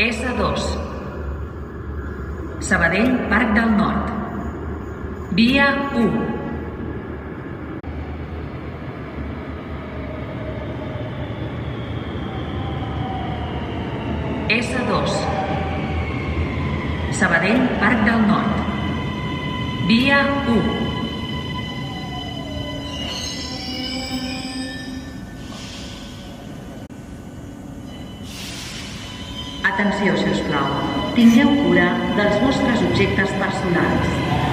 S2. Sabadell Parc del Nord. Via 1. S2. Sabadell Parc del Nord. Via 1. Atenció, si us plau. Tingueu cura dels vostres objectes personals.